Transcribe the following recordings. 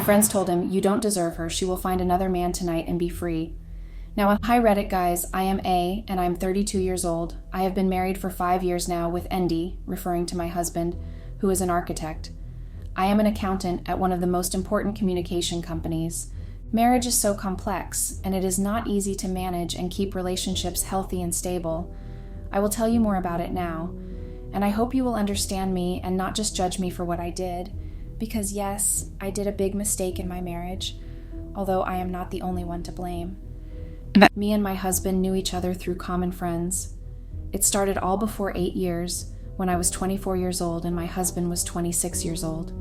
friends told him, "You don't deserve her. She will find another man tonight and be free." Now, hi Reddit guys, I am A, and I'm 32 years old. I have been married for 5 years now with Andy, referring to my husband, who is an architect. I am an accountant at one of the most important communication companies. Marriage is so complex, and it is not easy to manage and keep relationships healthy and stable. I will tell you more about it now, and I hope you will understand me and not just judge me for what I did, because yes, I did a big mistake in my marriage, although I am not the only one to blame. Me and my husband knew each other through common friends. It started all before 8 years, when I was 24 years old and my husband was 26 years old.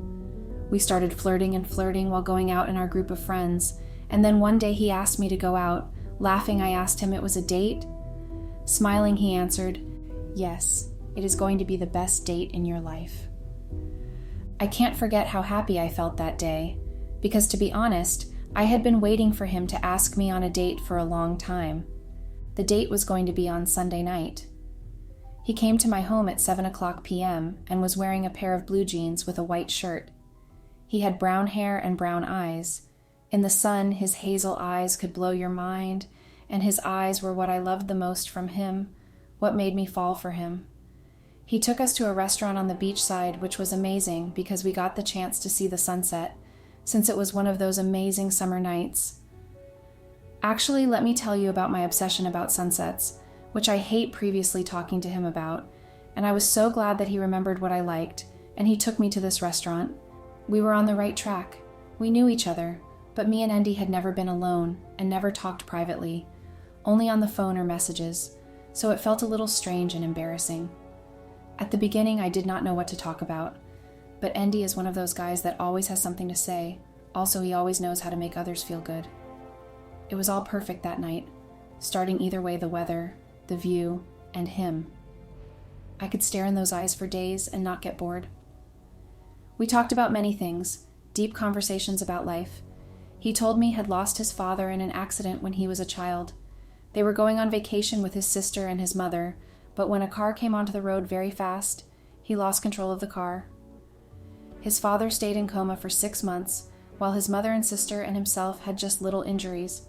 We started flirting while going out in our group of friends, and then one day he asked me to go out. Laughing, I asked him it was a date. Smiling, he answered, "Yes, it is going to be the best date in your life." I can't forget how happy I felt that day, because to be honest, I had been waiting for him to ask me on a date for a long time. The date was going to be on Sunday night. He came to my home at 7:00 p.m. and was wearing a pair of blue jeans with a white shirt. He had brown hair and brown eyes. In the sun, his hazel eyes could blow your mind, and his eyes were what I loved the most from him, what made me fall for him. He took us to a restaurant on the beachside, which was amazing because we got the chance to see the sunset, since it was one of those amazing summer nights. Actually, let me tell you about my obsession about sunsets, which I hate previously talking to him about, and I was so glad that he remembered what I liked, and he took me to this restaurant. We were on the right track. We knew each other, but me and Andy had never been alone and never talked privately, only on the phone or messages, so it felt a little strange and embarrassing. At the beginning, I did not know what to talk about, but Andy is one of those guys that always has something to say. Also, he always knows how to make others feel good. It was all perfect that night, starting either way: the weather, the view, and him. I could stare in those eyes for days and not get bored. We talked about many things, deep conversations about life. He told me he had lost his father in an accident when he was a child. They were going on vacation with his sister and his mother, but when a car came onto the road very fast, he lost control of the car. His father stayed in coma for 6 months, while his mother and sister and himself had just little injuries.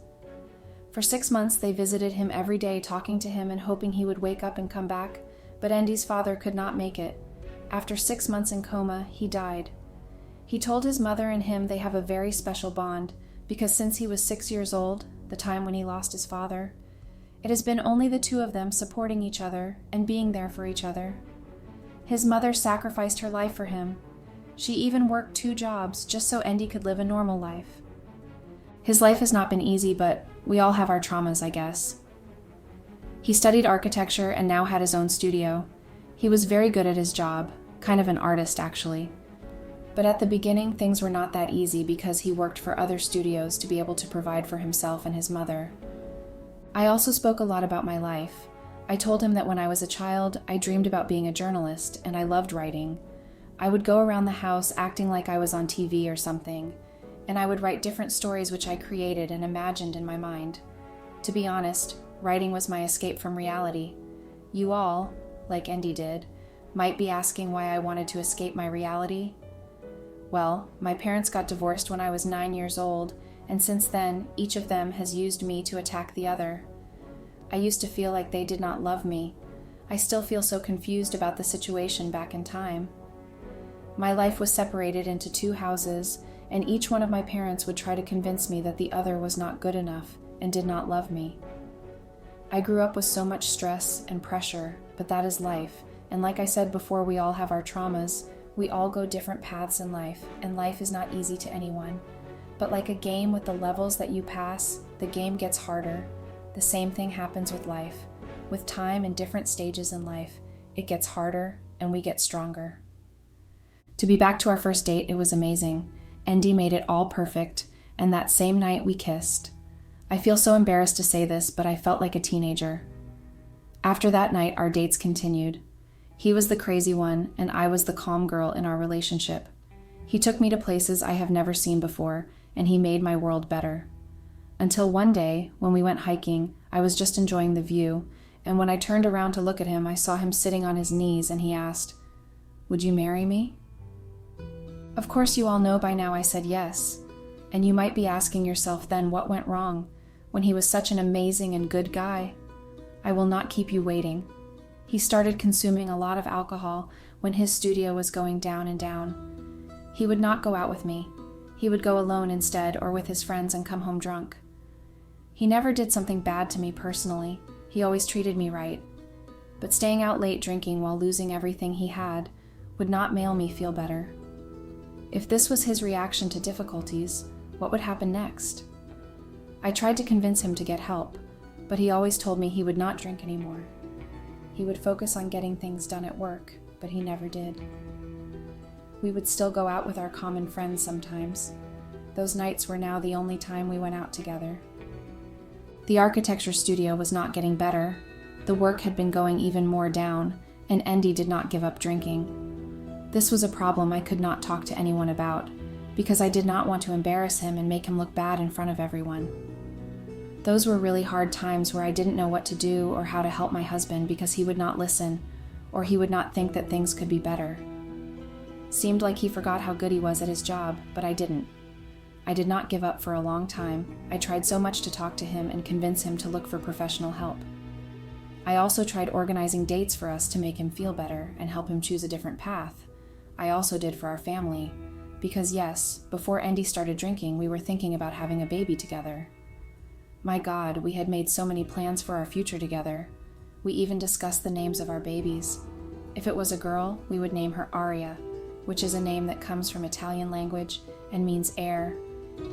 For 6 months, they visited him every day, talking to him and hoping he would wake up and come back, but Andy's father could not make it. After 6 months in coma, he died. He told his mother and him they have a very special bond, because since he was 6 years old, the time when he lost his father, it has been only the two of them supporting each other and being there for each other. His mother sacrificed her life for him. She even worked 2 jobs just so Andy could live a normal life. His life has not been easy, but we all have our traumas, I guess. He studied architecture and now had his own studio. He was very good at his job, kind of an artist actually. But at the beginning, things were not that easy because he worked for other studios to be able to provide for himself and his mother. I also spoke a lot about my life. I told him that when I was a child, I dreamed about being a journalist, and I loved writing. I would go around the house acting like I was on TV or something, and I would write different stories which I created and imagined in my mind. To be honest, writing was my escape from reality. You all, like Andy did, might be asking why I wanted to escape my reality. Well, my parents got divorced when I was 9 years old, and since then, each of them has used me to attack the other. I used to feel like they did not love me. I still feel so confused about the situation back in time. My life was separated into 2 houses, and each one of my parents would try to convince me that the other was not good enough and did not love me. I grew up with so much stress and pressure, but that is life, and like I said before, we all have our traumas. We all go different paths in life, and life is not easy to anyone. But like a game with the levels that you pass, the game gets harder. The same thing happens with life. With time and different stages in life, it gets harder and we get stronger. To be back to our first date, it was amazing. Andy made it all perfect, and that same night we kissed. I feel so embarrassed to say this, but I felt like a teenager. After that night, our dates continued. He was the crazy one, and I was the calm girl in our relationship. He took me to places I have never seen before, and he made my world better. Until one day, when we went hiking, I was just enjoying the view, and when I turned around to look at him, I saw him sitting on his knees, and he asked, "Would you marry me?" Of course you all know by now I said yes. And you might be asking yourself then, what went wrong when he was such an amazing and good guy? I will not keep you waiting. He started consuming a lot of alcohol when his studio was going down and down. He would not go out with me. He would go alone instead, or with his friends, and come home drunk. He never did something bad to me personally. He always treated me right. But staying out late drinking while losing everything he had would not make me feel better. If this was his reaction to difficulties, what would happen next? I tried to convince him to get help, but he always told me he would not drink anymore. He would focus on getting things done at work, but he never did. We would still go out with our common friends sometimes. Those nights were now the only time we went out together. The architecture studio was not getting better. The work had been going even more down, and Andy did not give up drinking. This was a problem I could not talk to anyone about, because I did not want to embarrass him and make him look bad in front of everyone. Those were really hard times where I didn't know what to do or how to help my husband because he would not listen, or he would not think that things could be better. Seemed like he forgot how good he was at his job, but I didn't. I did not give up for a long time. I tried so much to talk to him and convince him to look for professional help. I also tried organizing dates for us to make him feel better and help him choose a different path. I also did for our family, because yes, before Andy started drinking, we were thinking about having a baby together. My God, we had made so many plans for our future together. We even discussed the names of our babies. If it was a girl, we would name her Aria, which is a name that comes from Italian language and means air,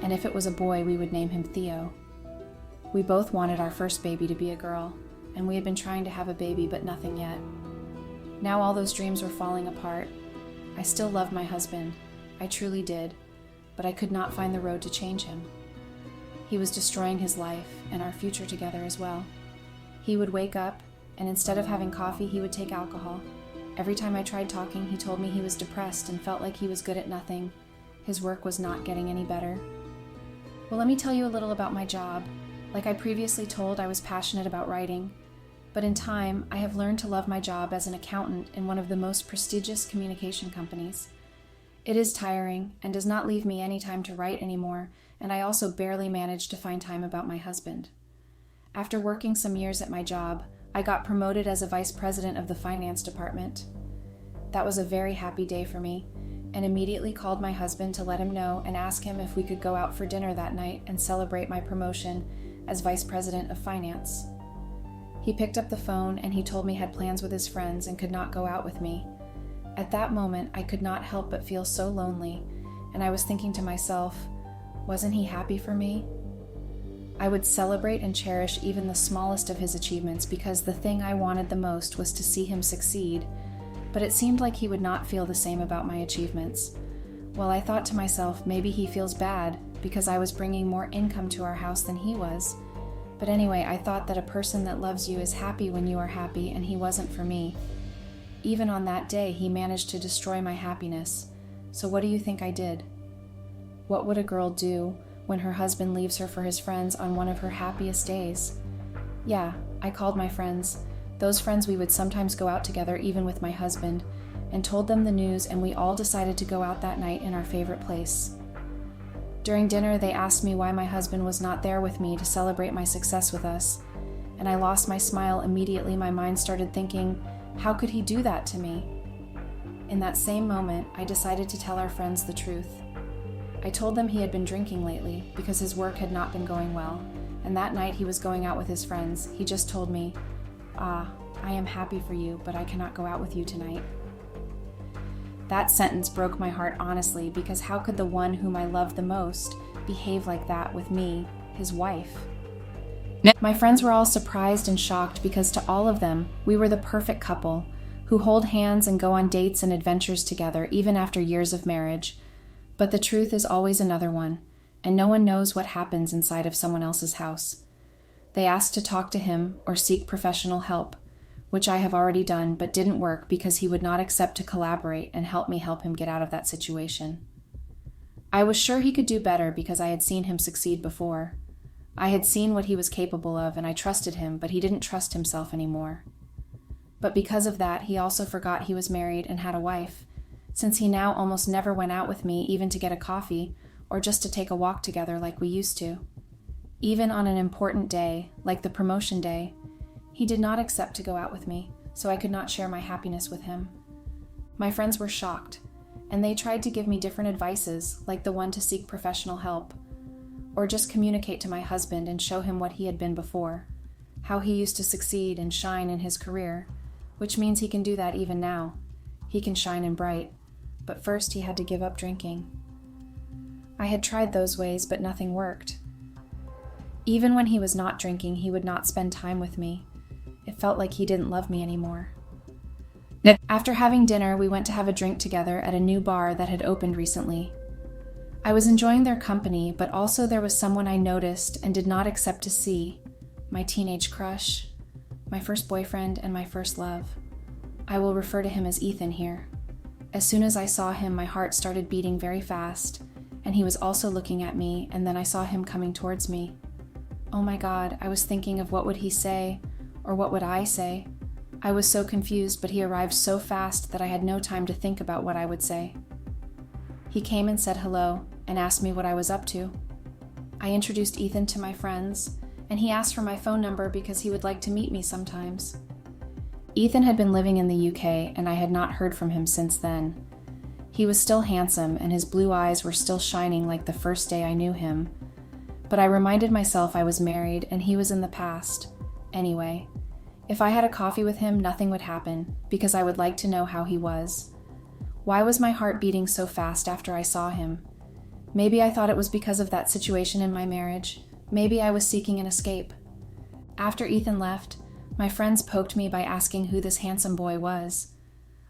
and if it was a boy, we would name him Theo. We both wanted our first baby to be a girl, and we had been trying to have a baby, but nothing yet. Now all those dreams were falling apart. I still loved my husband. I truly did, but I could not find the road to change him. He was destroying his life and our future together as well. He would wake up, and instead of having coffee, he would take alcohol. Every time I tried talking, he told me he was depressed and felt like he was good at nothing. His work was not getting any better. Well, let me tell you a little about my job. Like I previously told, I was passionate about writing. But in time, I have learned to love my job as an accountant in one of the most prestigious communication companies. It is tiring and does not leave me any time to write anymore, and I also barely manage to find time about my husband. After working some years at my job, I got promoted as a vice president of the finance department. That was a very happy day for me, and immediately called my husband to let him know and ask him if we could go out for dinner that night and celebrate my promotion as vice president of finance. He picked up the phone and he told me he had plans with his friends and could not go out with me. At that moment, I could not help but feel so lonely, and I was thinking to myself, wasn't he happy for me? I would celebrate and cherish even the smallest of his achievements because the thing I wanted the most was to see him succeed, but it seemed like he would not feel the same about my achievements. Well, I thought to myself, maybe he feels bad because I was bringing more income to our house than he was. But anyway, I thought that a person that loves you is happy when you are happy, and he wasn't for me. Even on that day, he managed to destroy my happiness. So what do you think I did? What would a girl do when her husband leaves her for his friends on one of her happiest days? Yeah, I called my friends, those friends we would sometimes go out together even with my husband, and told them the news, and we all decided to go out that night in our favorite place. During dinner, they asked me why my husband was not there with me to celebrate my success with us, and I lost my smile immediately. My mind started thinking, how could he do that to me? In that same moment, I decided to tell our friends the truth. I told them he had been drinking lately because his work had not been going well, and that night he was going out with his friends. He just told me, I am happy for you, but I cannot go out with you tonight. That sentence broke my heart honestly, because how could the one whom I loved the most behave like that with me, his wife? My friends were all surprised and shocked because to all of them, we were the perfect couple who hold hands and go on dates and adventures together even after years of marriage. But the truth is always another one, and no one knows what happens inside of someone else's house. They asked to talk to him or seek professional help, which I have already done, but didn't work because he would not accept to collaborate and help me help him get out of that situation. I was sure he could do better because I had seen him succeed before. I had seen what he was capable of, and I trusted him, but he didn't trust himself anymore. But because of that, he also forgot he was married and had a wife, since he now almost never went out with me even to get a coffee, or just to take a walk together like we used to. Even on an important day, like the promotion day, he did not accept to go out with me, so I could not share my happiness with him. My friends were shocked, and they tried to give me different advices, like the one to seek professional help, or just communicate to my husband and show him what he had been before, how he used to succeed and shine in his career, which means he can do that even now. He can shine and bright, but first he had to give up drinking. I had tried those ways, but nothing worked. Even when he was not drinking, he would not spend time with me. It felt like he didn't love me anymore. After having dinner, we went to have a drink together at a new bar that had opened recently. I was enjoying their company, but also there was someone I noticed and did not accept to see: my teenage crush, my first boyfriend, and my first love. I will refer to him as Ethan here. As soon as I saw him, my heart started beating very fast, and he was also looking at me, and then I saw him coming towards me. Oh my God, I was thinking of what would he say, or what would I say? I was so confused, but he arrived so fast that I had no time to think about what I would say. He came and said hello, and asked me what I was up to. I introduced Ethan to my friends, and he asked for my phone number because he would like to meet me sometimes. Ethan had been living in the UK, and I had not heard from him since then. He was still handsome, and his blue eyes were still shining like the first day I knew him. But I reminded myself I was married, and he was in the past. Anyway, if I had a coffee with him, nothing would happen, because I would like to know how he was. Why was my heart beating so fast after I saw him? Maybe I thought it was because of that situation in my marriage. Maybe I was seeking an escape. After Ethan left, my friends poked me by asking who this handsome boy was.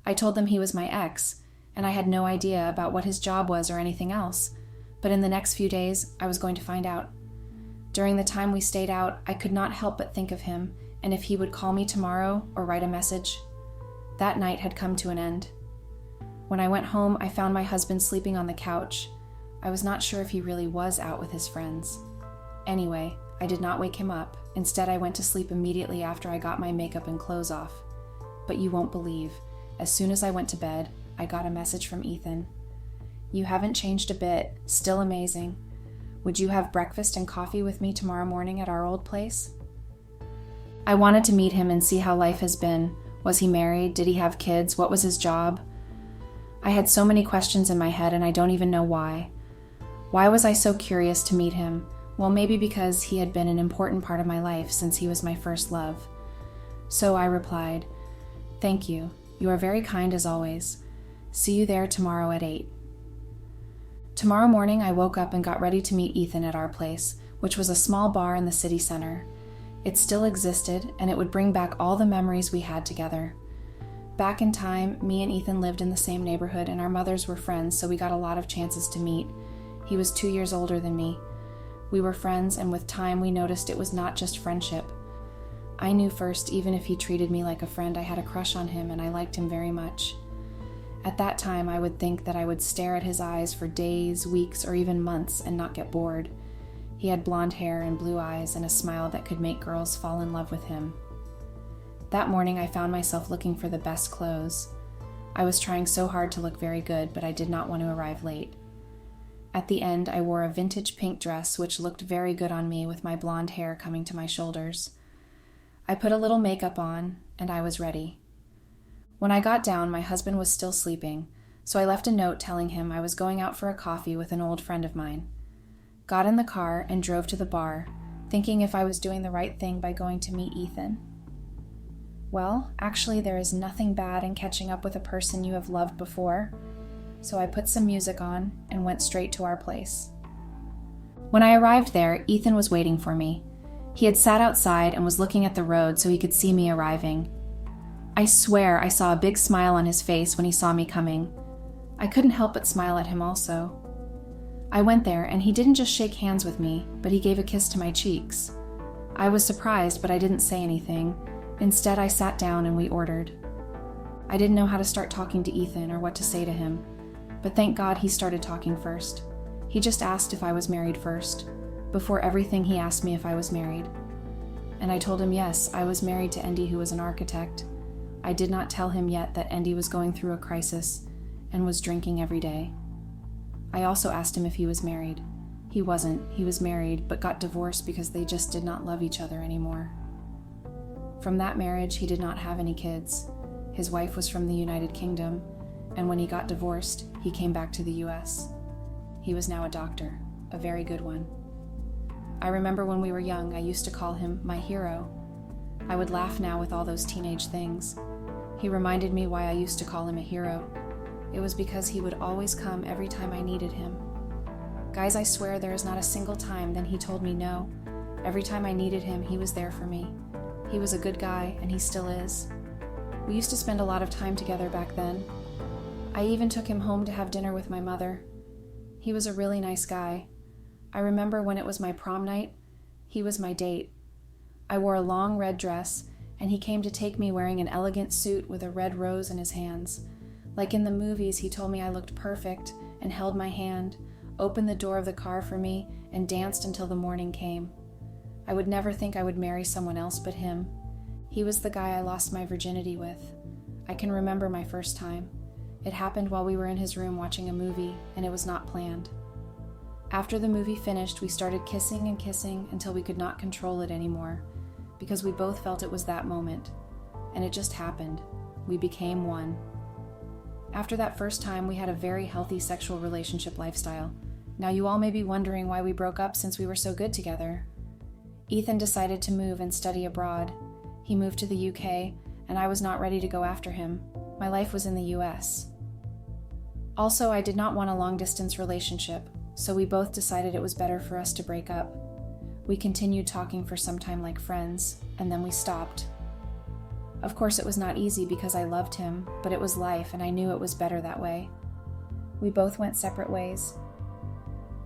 I told them he was my ex, and I had no idea about what his job was or anything else, but in the next few days, I was going to find out. During the time we stayed out, I could not help but think of him, and if he would call me tomorrow or write a message. That night had come to an end. When I went home, I found my husband sleeping on the couch. I was not sure if he really was out with his friends. Anyway, I did not wake him up. Instead, I went to sleep immediately after I got my makeup and clothes off. But you won't believe, as soon as I went to bed, I got a message from Ethan. "You haven't changed a bit, still amazing. Would you have breakfast and coffee with me tomorrow morning at our old place?" I wanted to meet him and see how life has been. Was he married? Did he have kids? What was his job? I had so many questions in my head, and I don't even know why. Why was I so curious to meet him? Well, maybe because he had been an important part of my life since he was my first love. So I replied, "Thank you. You are very kind as always. See you there tomorrow at 8. Tomorrow morning, I woke up and got ready to meet Ethan at our place, which was a small bar in the city center. It still existed, and it would bring back all the memories we had together. Back in time, me and Ethan lived in the same neighborhood, and our mothers were friends, so we got a lot of chances to meet. He was 2 years older than me. We were friends, and with time, we noticed it was not just friendship. I knew first, even if he treated me like a friend, I had a crush on him, and I liked him very much. At that time, I would think that I would stare at his eyes for days, weeks, or even months and not get bored. He had blonde hair and blue eyes and a smile that could make girls fall in love with him. That morning, I found myself looking for the best clothes. I was trying so hard to look very good, but I did not want to arrive late. At the end, I wore a vintage pink dress which looked very good on me with my blonde hair coming to my shoulders. I put a little makeup on, and I was ready. When I got down, my husband was still sleeping, so I left a note telling him I was going out for a coffee with an old friend of mine. Got in the car and drove to the bar, thinking if I was doing the right thing by going to meet Ethan. Well, actually, there is nothing bad in catching up with a person you have loved before, so I put some music on and went straight to our place. When I arrived there, Ethan was waiting for me. He had sat outside and was looking at the road so he could see me arriving. I swear I saw a big smile on his face when he saw me coming. I couldn't help but smile at him also. I went there, and he didn't just shake hands with me, but he gave a kiss to my cheeks. I was surprised, but I didn't say anything. Instead, I sat down and we ordered. I didn't know how to start talking to Ethan or what to say to him, but thank God he started talking first. He just asked if I was married first. Before everything, he asked me if I was married. And I told him yes, I was married to Andy, who was an architect. I did not tell him yet that Andy was going through a crisis and was drinking every day. I also asked him if he was married. He wasn't. He was married, but got divorced because they just did not love each other anymore. From that marriage, he did not have any kids. His wife was from the United Kingdom, and when he got divorced, he came back to the US. He was now a doctor, a very good one. I remember when we were young, I used to call him my hero. I would laugh now with all those teenage things. He reminded me why I used to call him a hero. It was because he would always come every time I needed him. Guys, I swear there is not a single time that he told me no. Every time I needed him, he was there for me. He was a good guy, and he still is. We used to spend a lot of time together back then. I even took him home to have dinner with my mother. He was a really nice guy. I remember when it was my prom night, he was my date. I wore a long red dress, and he came to take me wearing an elegant suit with a red rose in his hands. Like in the movies, he told me I looked perfect and held my hand, opened the door of the car for me, and danced until the morning came. I would never think I would marry someone else but him. He was the guy I lost my virginity with. I can remember my first time. It happened while we were in his room watching a movie, and it was not planned. After the movie finished, we started kissing and kissing until we could not control it anymore, because we both felt it was that moment. And it just happened. We became one. After that first time, we had a very healthy sexual relationship lifestyle. Now you all may be wondering why we broke up since we were so good together. Ethan decided to move and study abroad. He moved to the UK, and I was not ready to go after him. My life was in the US. Also, I did not want a long-distance relationship, so we both decided it was better for us to break up. We continued talking for some time like friends, and then we stopped. Of course, it was not easy because I loved him, but it was life, and I knew it was better that way. We both went separate ways.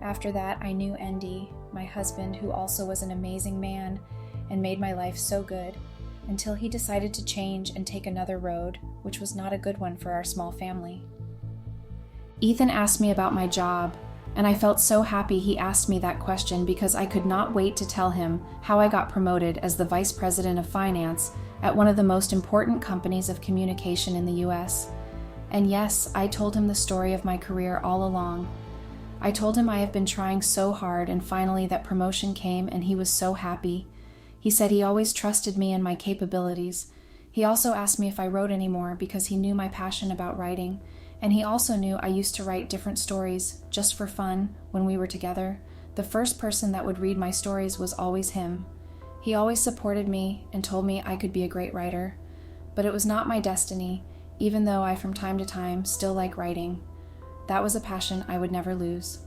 After that, I knew Andy, my husband, who also was an amazing man and made my life so good, until he decided to change and take another road, which was not a good one for our small family. Ethan asked me about my job, and I felt so happy he asked me that question because I could not wait to tell him how I got promoted as the Vice President of Finance at one of the most important companies of communication in the US. And yes, I told him the story of my career all along. I told him I have been trying so hard, and finally that promotion came, and he was so happy. He said he always trusted me and my capabilities. He also asked me if I wrote anymore because he knew my passion about writing, and he also knew I used to write different stories, just for fun, when we were together. The first person that would read my stories was always him. He always supported me and told me I could be a great writer. But it was not my destiny, even though I from time to time still like writing. That was a passion I would never lose.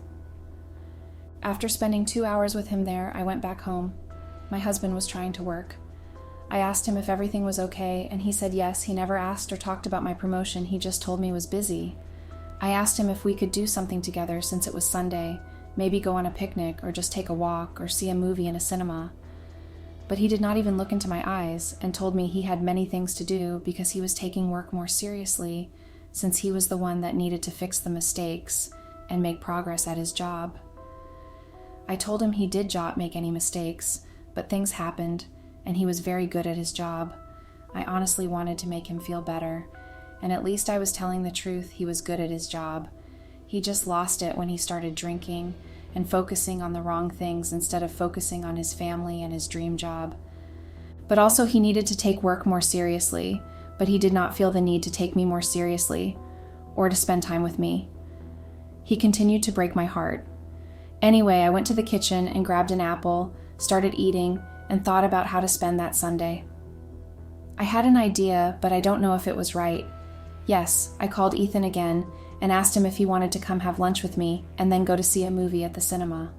After spending 2 hours with him there, I went back home. My husband was trying to work. I asked him if everything was okay, and he said yes. He never asked or talked about my promotion, he just told me he was busy. I asked him if we could do something together since it was Sunday, maybe go on a picnic or just take a walk or see a movie in a cinema. But he did not even look into my eyes and told me he had many things to do because he was taking work more seriously since he was the one that needed to fix the mistakes and make progress at his job. I told him he did not make any mistakes, but things happened, and he was very good at his job. I honestly wanted to make him feel better, and at least I was telling the truth. He was good at his job. He just lost it when he started drinking and focusing on the wrong things instead of focusing on his family and his dream job. But also he needed to take work more seriously, but he did not feel the need to take me more seriously or to spend time with me. He continued to break my heart. Anyway, I went to the kitchen and grabbed an apple, started eating, and thought about how to spend that Sunday. I had an idea, but I don't know if it was right. Yes, I called Ethan again and asked him if he wanted to come have lunch with me and then go to see a movie at the cinema.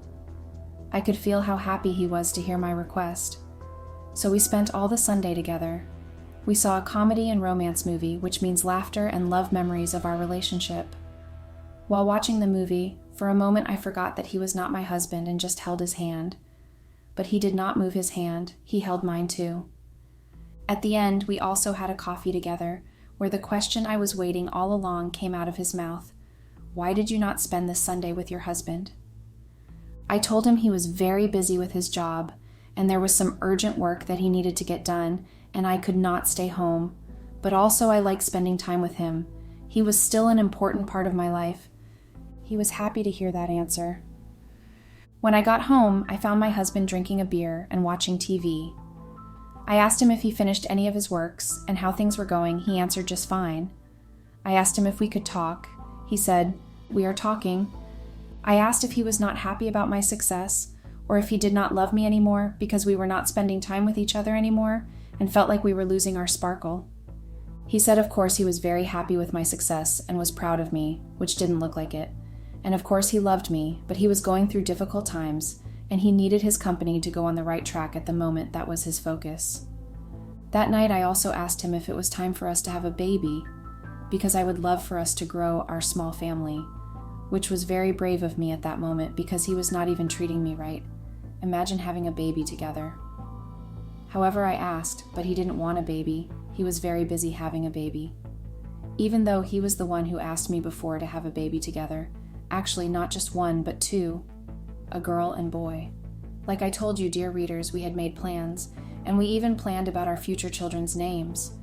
I could feel how happy he was to hear my request. So we spent all the Sunday together. We saw a comedy and romance movie, which means laughter and love memories of our relationship. While watching the movie, for a moment I forgot that he was not my husband and just held his hand. But he did not move his hand, he held mine too. At the end, we also had a coffee together, where the question I was waiting all along came out of his mouth. Why did you not spend this Sunday with your husband? I told him he was very busy with his job, and there was some urgent work that he needed to get done, and I could not stay home. But also I liked spending time with him. He was still an important part of my life. He was happy to hear that answer. When I got home, I found my husband drinking a beer and watching TV. I asked him if he finished any of his works and how things were going. He answered just fine. I asked him if we could talk. He said, "We are talking." I asked if he was not happy about my success, or if he did not love me anymore because we were not spending time with each other anymore and felt like we were losing our sparkle. He said of course he was very happy with my success and was proud of me, which didn't look like it. And of course he loved me, but he was going through difficult times, and he needed his company to go on the right track at the moment. That was his focus. That night I also asked him if it was time for us to have a baby, because I would love for us to grow our small family, which was very brave of me at that moment because he was not even treating me right. Imagine having a baby together. However, I asked, but he didn't want a baby. He was very busy having a baby. Even though he was the one who asked me before to have a baby together, actually not just one, but two, a girl and boy. Like I told you, dear readers, we had made plans, and we even planned about our future children's names.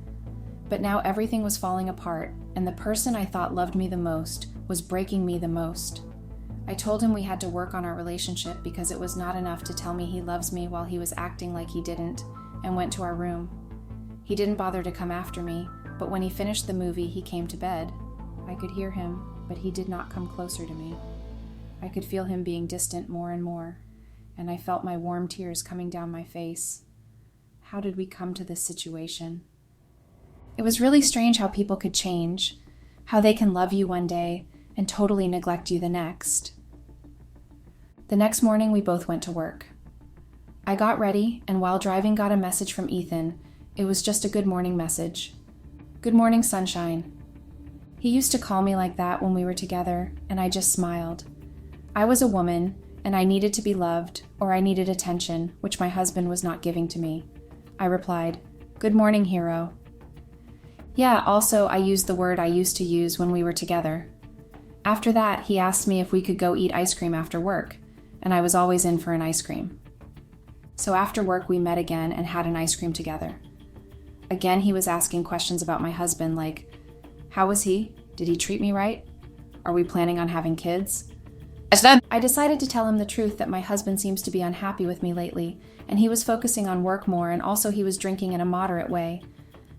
But now everything was falling apart, and the person I thought loved me the most was breaking me the most. I told him we had to work on our relationship because it was not enough to tell me he loves me while he was acting like he didn't, and went to our room. He didn't bother to come after me, but when he finished the movie, he came to bed. I could hear him, but he did not come closer to me. I could feel him being distant more and more, and I felt my warm tears coming down my face. How did we come to this situation? It was really strange how people could change, how they can love you one day and totally neglect you the next. The next morning, we both went to work. I got ready, and while driving got a message from Ethan. It was just a good morning message. "Good morning, sunshine." He used to call me like that when we were together, and I just smiled. I was a woman, and I needed to be loved, or I needed attention, which my husband was not giving to me. I replied, "Good morning, hero." Yeah, also I used the word I used to use when we were together. After that, he asked me if we could go eat ice cream after work, and I was always in for an ice cream. So after work, we met again and had an ice cream together. Again, he was asking questions about my husband, like, how was he? Did he treat me right? Are we planning on having kids? I decided to tell him the truth that my husband seems to be unhappy with me lately, and he was focusing on work more, and also he was drinking in a moderate way.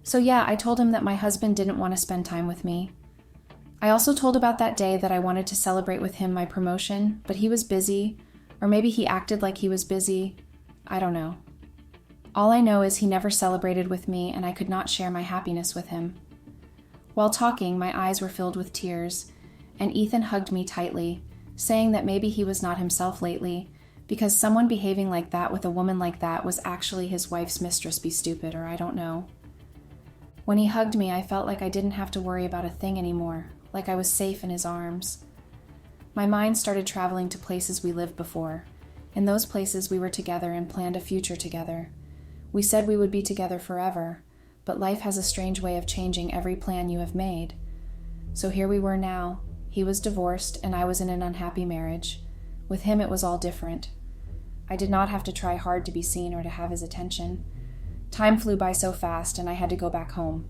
So yeah, I told him that my husband didn't want to spend time with me. I also told about that day that I wanted to celebrate with him my promotion, but he was busy, or maybe he acted like he was busy. I don't know. All I know is he never celebrated with me, and I could not share my happiness with him. While talking, my eyes were filled with tears, and Ethan hugged me tightly, saying that maybe he was not himself lately, because someone behaving like that with a woman like that was actually his wife's mistress. Be stupid, or I don't know. When he hugged me, I felt like I didn't have to worry about a thing anymore, like I was safe in his arms. My mind started traveling to places we lived before. In those places we were together and planned a future together. We said we would be together forever, but life has a strange way of changing every plan you have made. So here we were now. He was divorced, and I was in an unhappy marriage. With him, it was all different. I did not have to try hard to be seen or to have his attention. Time flew by so fast, and I had to go back home.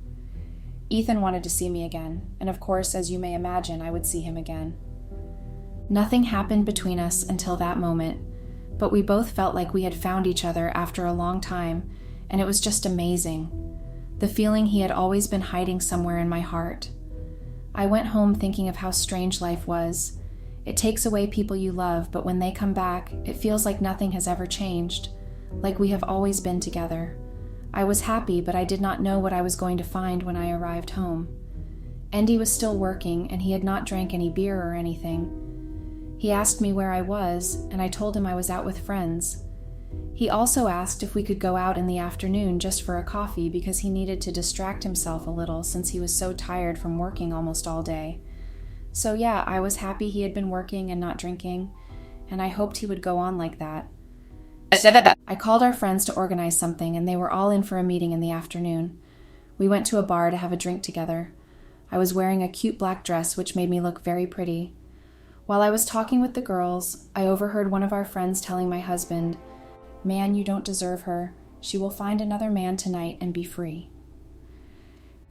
Ethan wanted to see me again, and of course, as you may imagine, I would see him again. Nothing happened between us until that moment, but we both felt like we had found each other after a long time, and it was just amazing. The feeling he had always been hiding somewhere in my heart. I went home thinking of how strange life was. It takes away people you love, but when they come back, it feels like nothing has ever changed, like we have always been together. I was happy, but I did not know what I was going to find when I arrived home. Andy was still working, and he had not drank any beer or anything. He asked me where I was, and I told him I was out with friends. He also asked if we could go out in the afternoon just for a coffee because he needed to distract himself a little since he was so tired from working almost all day. So yeah, I was happy he had been working and not drinking, and I hoped he would go on like that. I called our friends to organize something, and they were all in for a meeting in the afternoon. We went to a bar to have a drink together. I was wearing a cute black dress, which made me look very pretty. While I was talking with the girls, I overheard one of our friends telling my husband, "Man, you don't deserve her. She will find another man tonight and be free."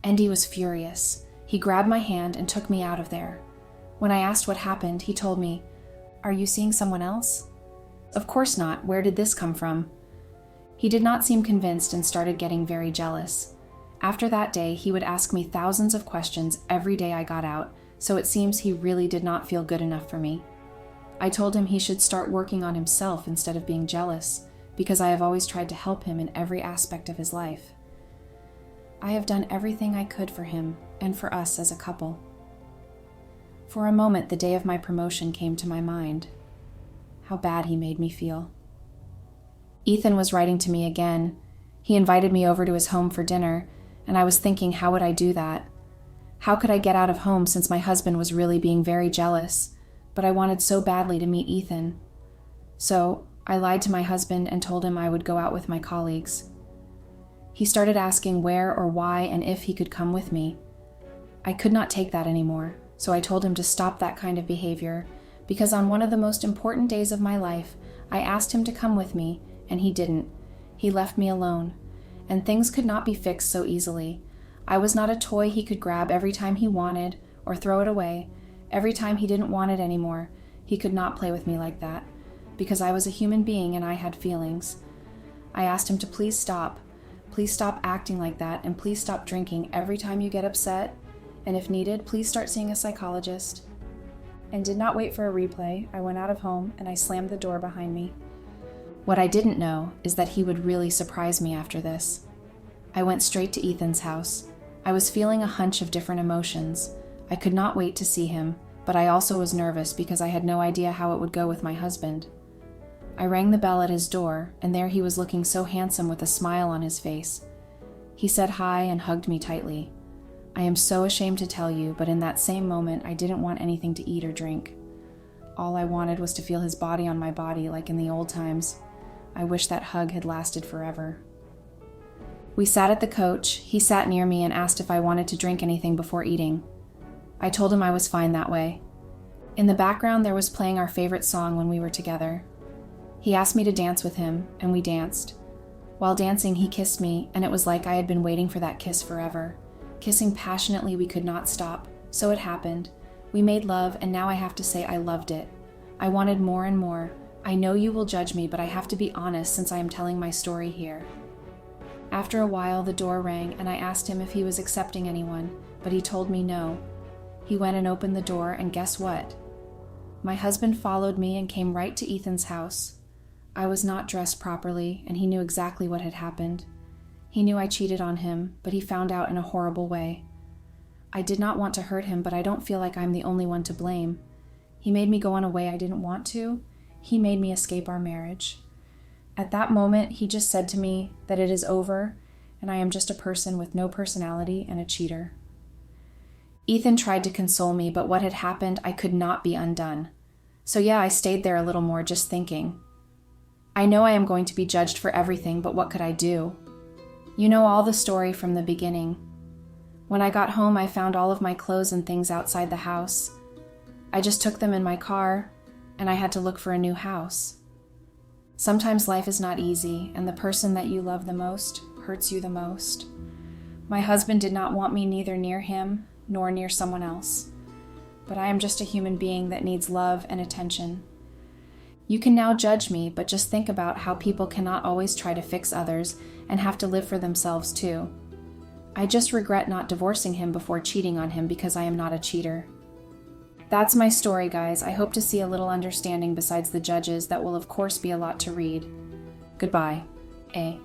Andy was furious. He grabbed my hand and took me out of there. When I asked what happened, he told me, "Are you seeing someone else?" "Of course not. Where did this come from?" He did not seem convinced and started getting very jealous. After that day, he would ask me thousands of questions every day I got out, so it seems he really did not feel good enough for me. I told him he should start working on himself instead of being jealous, because I have always tried to help him in every aspect of his life. I have done everything I could for him and for us as a couple. For a moment, the day of my promotion came to my mind. How bad he made me feel. Ethan was writing to me again. He invited me over to his home for dinner, and I was thinking, how would I do that? How could I get out of home since my husband was really being very jealous, but I wanted so badly to meet Ethan. So I lied to my husband and told him I would go out with my colleagues. He started asking where or why and if he could come with me. I could not take that anymore, so I told him to stop that kind of behavior, because on one of the most important days of my life, I asked him to come with me, and he didn't. He left me alone, and things could not be fixed so easily. I was not a toy he could grab every time he wanted, or throw it away. Every time he didn't want it anymore, he could not play with me like that, because I was a human being and I had feelings. I asked him to please stop acting like that, and please stop drinking every time you get upset, and if needed, please start seeing a psychologist. And did not wait for a replay. I went out of home and I slammed the door behind me. What I didn't know is that he would really surprise me after this. I went straight to Ethan's house. I was feeling a hunch of different emotions. I could not wait to see him, but I also was nervous because I had no idea how it would go with my husband. I rang the bell at his door, and there he was looking so handsome with a smile on his face. He said hi and hugged me tightly. I am so ashamed to tell you, but in that same moment, I didn't want anything to eat or drink. All I wanted was to feel his body on my body like in the old times. I wish that hug had lasted forever. We sat at the coach. He sat near me and asked if I wanted to drink anything before eating. I told him I was fine that way. In the background, there was playing our favorite song when we were together. He asked me to dance with him, and we danced. While dancing, he kissed me, and it was like I had been waiting for that kiss forever. Kissing passionately, we could not stop. So it happened. We made love, and now I have to say I loved it. I wanted more and more. I know you will judge me, but I have to be honest since I am telling my story here. After a while, the door rang, and I asked him if he was accepting anyone, but he told me no. He went and opened the door, and guess what? My husband followed me and came right to Ethan's house. I was not dressed properly, and he knew exactly what had happened. He knew I cheated on him, but he found out in a horrible way. I did not want to hurt him, but I don't feel like I'm the only one to blame. He made me go on a way I didn't want to. He made me escape our marriage. At that moment, he just said to me that it is over, and I am just a person with no personality and a cheater. Ethan tried to console me, but what had happened, I could not be undone. So yeah, I stayed there a little more just thinking. I know I am going to be judged for everything, but what could I do? You know all the story from the beginning. When I got home, I found all of my clothes and things outside the house. I just took them in my car, and I had to look for a new house. Sometimes life is not easy, and the person that you love the most hurts you the most. My husband did not want me neither near him nor near someone else. But I am just a human being that needs love and attention. You can now judge me, but just think about how people cannot always try to fix others and have to live for themselves too. I just regret not divorcing him before cheating on him because I am not a cheater. That's my story, guys. I hope to see a little understanding besides the judges that will of course be a lot to read. Goodbye. A.